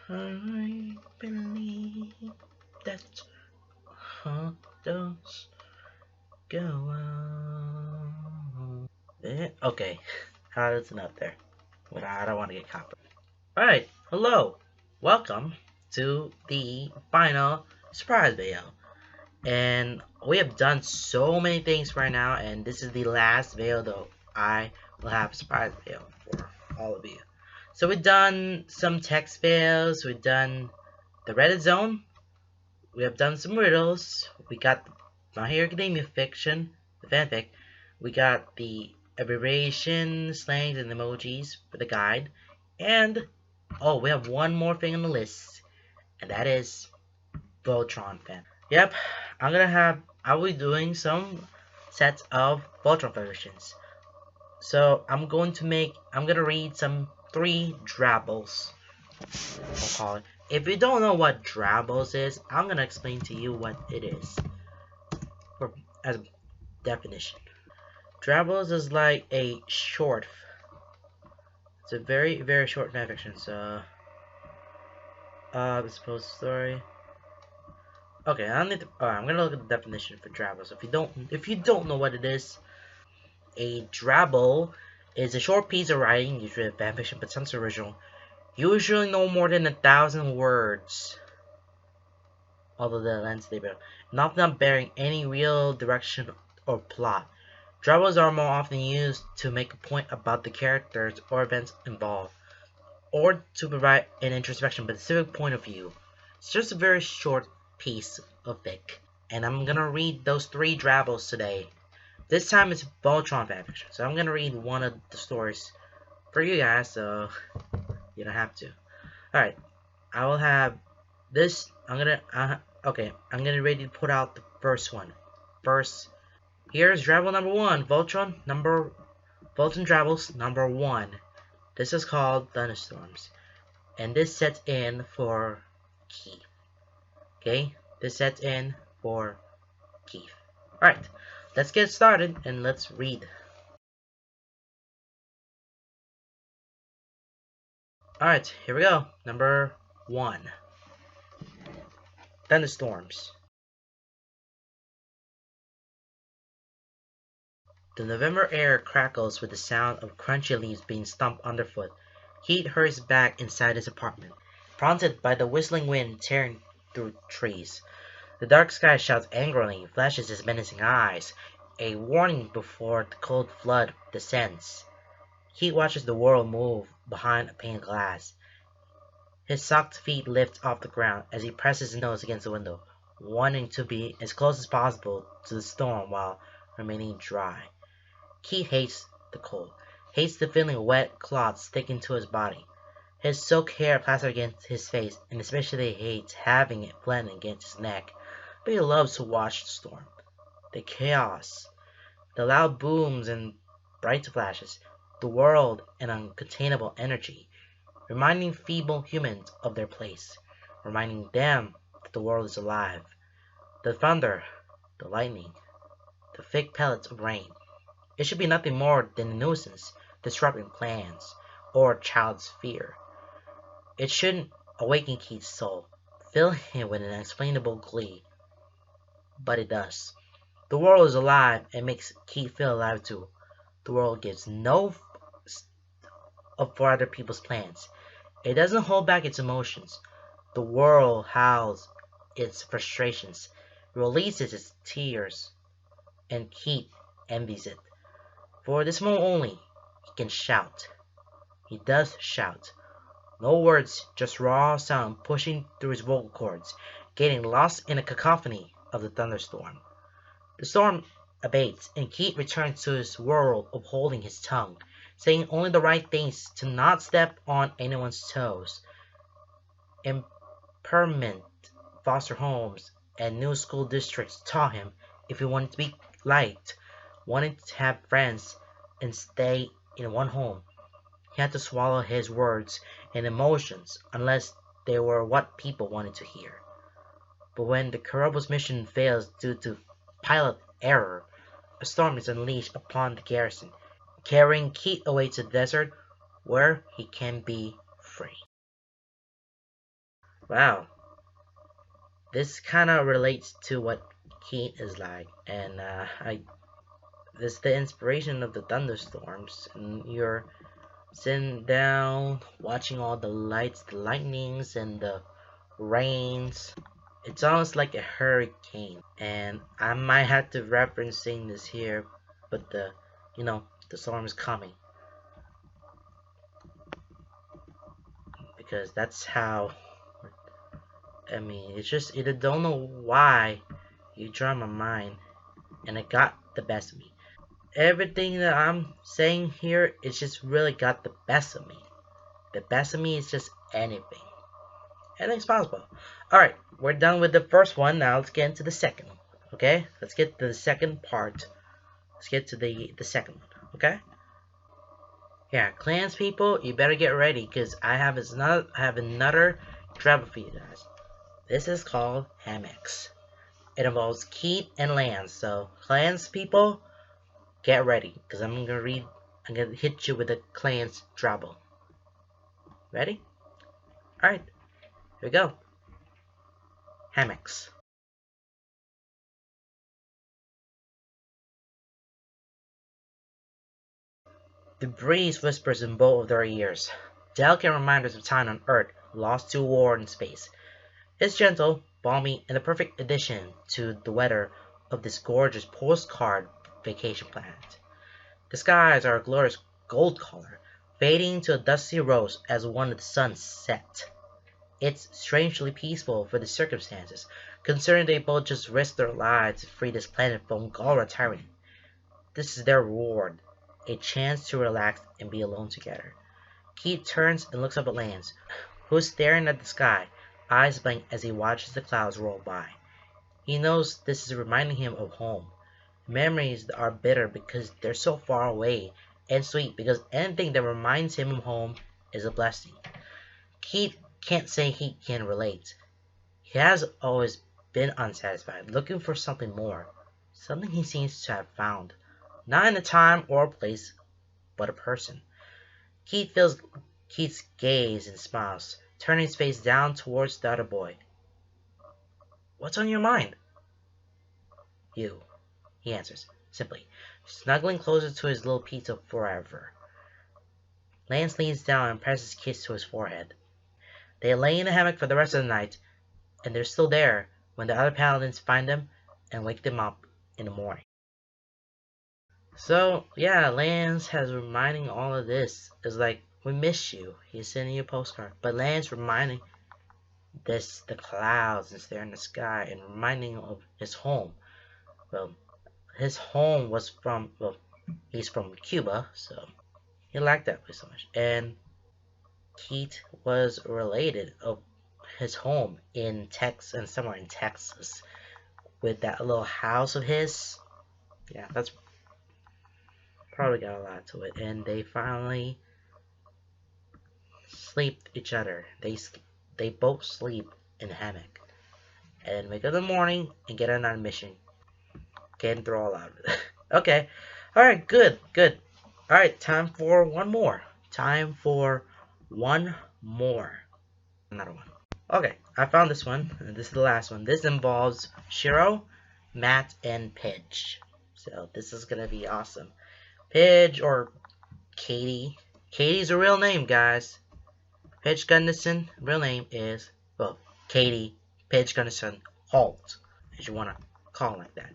I believe that heart does go on. Okay, that's enough there. But I don't want to get caught. Alright, hello. Welcome to the final surprise video. And we have done so many things right now, and this is the last video though. I will have a surprise video for all of you. So we've done some text videos, we've done the Reddit zone, we have done some riddles, we got My Hero Academia fiction, the fanfic, we got the abbreviation, slangs, and emojis for the guide, and oh, we have one more thing on the list, and that is Voltron fan. Yep, I will be doing some sets of Voltron versions. So I'm gonna read some 3 Drabbles. We'll call it. If you don't know what Drabbles is, I'm gonna explain to you what it is. Or as a definition. Drabbles is like a short. It's a very, very short fanfiction. So, supposed story. Okay, I don't need to. I'm gonna look at the definition for Drabbles. If you don't know what it is, a Drabble is a short piece of writing, usually a fanfiction, but sounds original. Usually no more than 1,000 words. Although the length they bear, not bearing any real direction or plot. Drabbles are more often used to make a point about the characters or events involved, or to provide an introspection but a specific point of view. It's just a very short piece of fic, and I'm gonna read those 3 Drabbles today. This time it's Voltron fanfiction, so I'm gonna read one of the stories for you guys, so you don't have to. Alright, I will have this. I'm gonna ready to put out the first one. First, here's Drabble number 1, Voltron Drabbles number 1. This is called Thunderstorms, and this sets in for Keith. Okay, this sets in for Keith. Alright, let's get started and let's read. Alright, here we go. Number 1. Thunderstorms. The November air crackles with the sound of crunchy leaves being stomped underfoot. Keith hurries back inside his apartment, prompted by the whistling wind tearing through trees. The dark sky shouts angrily, flashes his menacing eyes, a warning before the cold flood descends. Keith watches the world move behind a pane of glass. His socked feet lift off the ground as he presses his nose against the window, wanting to be as close as possible to the storm while remaining dry. Keith hates the cold, hates the feeling of wet cloths sticking to his body, his soaked hair plastered against his face, and especially hates having it blend against his neck. But he loves to watch the storm, the chaos, the loud booms and bright flashes, the world and uncontainable energy, reminding feeble humans of their place, reminding them that the world is alive. The thunder, the lightning, the thick pellets of rain. It should be nothing more than a nuisance, disrupting plans, or a child's fear. It shouldn't awaken Keith's soul, fill him with an unexplainable glee. But it does. The world is alive and makes Keith feel alive too. The world gives no f for other people's plans. It doesn't hold back its emotions. The world howls its frustrations, releases its tears, and Keith envies it. For this moment only, he can shout. He does shout. No words, just raw sound pushing through his vocal cords, getting lost in a cacophony of the thunderstorm. The storm abates, and Keith returns to his world of holding his tongue, saying only the right things to not step on anyone's toes. Impermanent foster homes and new school districts taught him if he wanted to be liked, wanted to have friends, and stay in one home, he had to swallow his words and emotions unless they were what people wanted to hear. But when the Kerub's mission fails due to pilot error, a storm is unleashed upon the garrison, carrying Keith away to the desert where he can be free. Wow, this kind of relates to what heat is like, and this is the inspiration of the thunderstorms, and you're sitting down, watching all the lights, the lightnings, and the rains. It's almost like a hurricane, and I might have to referencing this here, but the storm is coming because that's how. I mean, it's just I don't know why you draw my mind, and it got the best of me. Everything that I'm saying here, it's just really got the best of me. The best of me is just anything. Anything's possible. Alright, we're done with the first one. Now let's get into the second one. Okay? Let's get to the second part. Let's get to the second one. Okay? Yeah, clans people, you better get ready because I have another drabble for you guys. This is called hammocks. It involves Keith and Lance. So clans people, get ready because I'm gonna hit you with a clans drabble. Ready? Alright, here we go. Hammocks. The breeze whispers in both of their ears, delicate reminders of time on Earth lost to war in space. It's gentle, balmy, and the perfect addition to the weather of this gorgeous postcard vacation planet. The skies are a glorious gold color, fading to a dusty rose as one of the suns set. It's strangely peaceful for the circumstances, considering they both just risked their lives to free this planet from Galra tyranny. This is their reward, a chance to relax and be alone together. Keith turns and looks up at Lance, who's staring at the sky, eyes blank as he watches the clouds roll by. He knows this is reminding him of home. Memories are bitter because they're so far away, and sweet because anything that reminds him of home is a blessing. Keith can't say he can relate. He has always been unsatisfied, looking for something more, something he seems to have found, not in a time or a place, but a person. Keith feels Keith's gaze and smiles, turning his face down towards the other boy. "What's on your mind?" "You," he answers, simply, snuggling closer to his little piece of forever. Lance leans down and presses a kiss to his forehead. They lay in the hammock for the rest of the night, and they're still there when the other paladins find them and wake them up in the morning. So, yeah, Lance has reminding all of this is like, we miss you. He's sending you a postcard. But Lance reminding the clouds and there in the sky and reminding of his home. Well, his home was he's from Cuba, so he liked that place so much. And Keith was related of his home in Texas and somewhere in Texas with that little house of his. Yeah, that's probably got a lot to it. And they finally sleep each other. They both sleep in the hammock and wake up in the morning and get on a mission. Getting through all out of it. Okay. Alright, good. Alright, time for one more. Another one. Okay, I found this one. And this is the last one. This involves Shiro, Matt, and Pidge. So this is gonna be awesome. Pidge or Katie. Katie's a real name, guys. Pidge Gunnison, real name is, Katie Pidge Gunnison Holt, if you want to call it like that.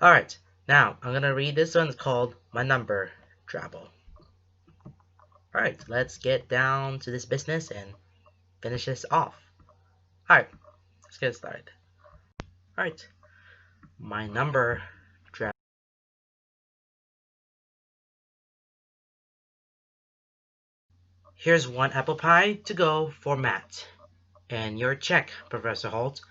Alright, now I'm going to read this one. It's called My Number Drabble. Alright, let's get down to this business and finish this off. Alright, let's get started. Alright, My Number Drabble. Here's one apple pie to go for Matt. "And your check, Professor Holt,"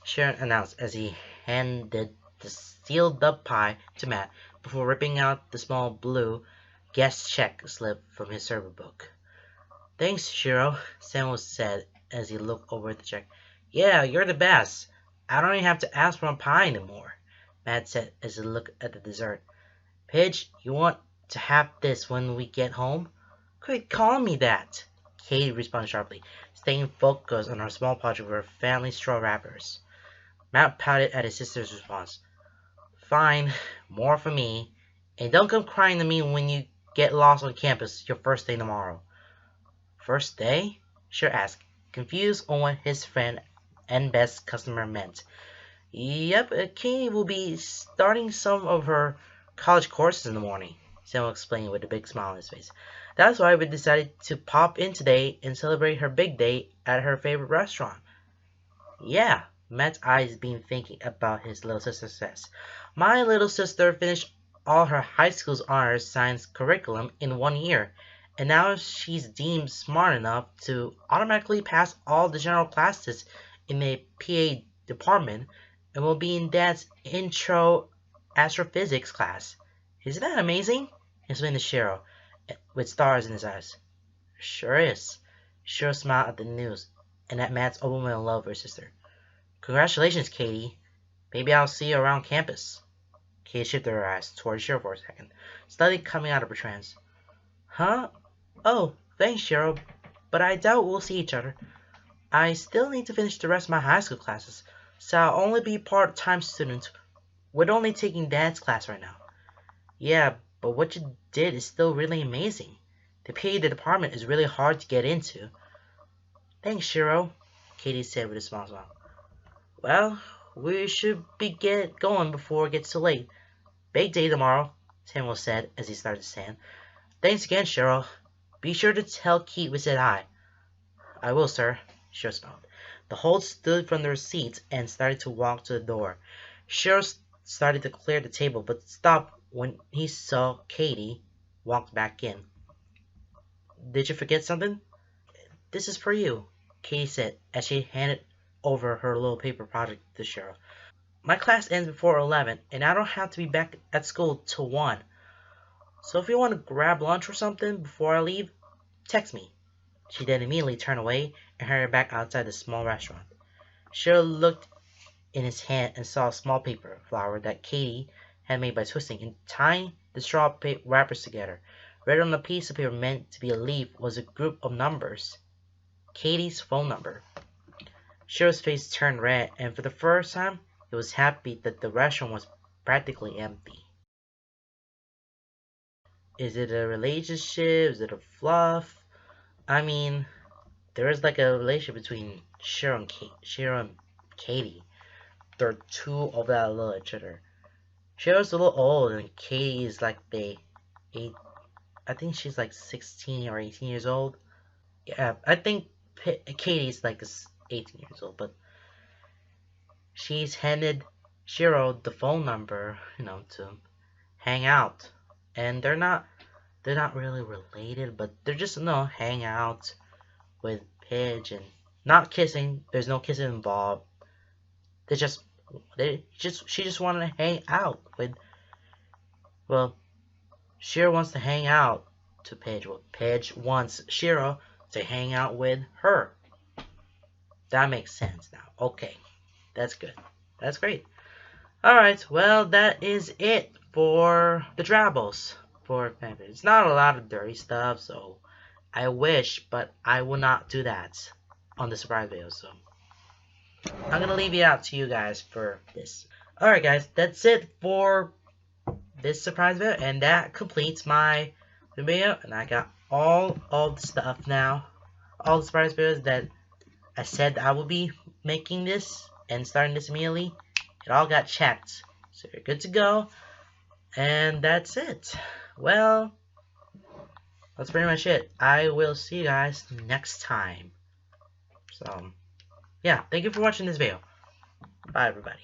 Sharon announced as he handed the sealed-up pie to Matt before ripping out the small blue guest check slip from his server book. "Thanks, Shiro," Samuel said as he looked over at the check. "Yeah, you're the best. I don't even have to ask for a pie anymore," Matt said as he looked at the dessert. "Pidge, you want to have this when we get home?" "Quit calling me that," Katie responded sharply, staying focused on her small project with her family straw wrappers. Matt pouted at his sister's response. Fine, more for me. And don't come crying to me when you get lost on campus your first day tomorrow. First day? Sure asked, confused on what his friend and best customer meant. Yep, Katie will be starting some of her college courses in the morning, Samuel explained with a big smile on his face. That's why we decided to pop in today and celebrate her big day at her favorite restaurant. Yeah, Matt's eyes been thinking about his little sister's success. My little sister finished all her high school's honors science curriculum in 1 year, and now she's deemed smart enough to automatically pass all the general classes in the PA department and will be in Dad's intro astrophysics class. Isn't that amazing? Explained to Cheryl, with stars in his eyes. Sure is. Cheryl smiled at the news and at Matt's overwhelming love for his sister. Congratulations, Katie. Maybe I'll see you around campus. Katie shifted her eyes toward Cheryl for a second, slightly coming out of her trance. Huh? Oh, thanks, Cheryl, but I doubt we'll see each other. I still need to finish the rest of my high school classes, so I'll only be a part-time student. We're only taking dance class right now. Yeah, but what you did is still really amazing. The PA department is really hard to get into. Thanks, Cheryl, Katie said with a smile. Well, we should get going before it gets too late. Big day tomorrow, Samuel said as he started to stand. Thanks again, Cheryl. Be sure to tell Keith we said hi. I will, sir, Cheryl smiled. The whole stood from their seats and started to walk to the door. Cheryl started to clear the table, but stopped when he saw Katie walk back in. Did you forget something? This is for you, Katie said as she handed over her little paper project to Cheryl. My class ends before 11, and I don't have to be back at school till 1. So if you want to grab lunch or something before I leave, text me. She then immediately turned away and hurried back outside the small restaurant. Cheryl looked in his hand and saw a small paper flower that Katie had made by twisting and tying the straw wrappers together. Written on the piece of paper meant to be a leaf was a group of numbers. Katie's phone number. Cheryl's face turned red, and for the first time, he was happy that the restaurant was practically empty. Is it a relationship? Is it a fluff? I mean, there is like a relationship between Cheryl and Katie. They're two of that little each other. Cheryl's a little old, and Katie is like I think she's like 16 or 18 years old. Yeah, I think Katie's like 18 years old, but she's handed Cheryl the phone number, to hang out. And they're not really related, but they're just hang out with Pidge and not kissing. There's no kissing involved. She just wanted to hang out with. Well, Cheryl wants to hang out to Pidge. Well, Pidge wants Cheryl to hang out with her. That makes sense now. Okay, that's good. That's great. Alright, well, that is it for the Drabbles. It's not a lot of dirty stuff, so I wish, but I will not do that on the surprise video, so I'm gonna leave it out to you guys for this. Alright guys, that's it for this surprise video, and that completes my video, and I got all of the stuff now, all the surprise videos that I said I would be making this and starting this immediately. It all got checked, so you're good to go, and that's it. Well, that's pretty much it. I will see you guys next time. So, yeah, thank you for watching this video. Bye, everybody.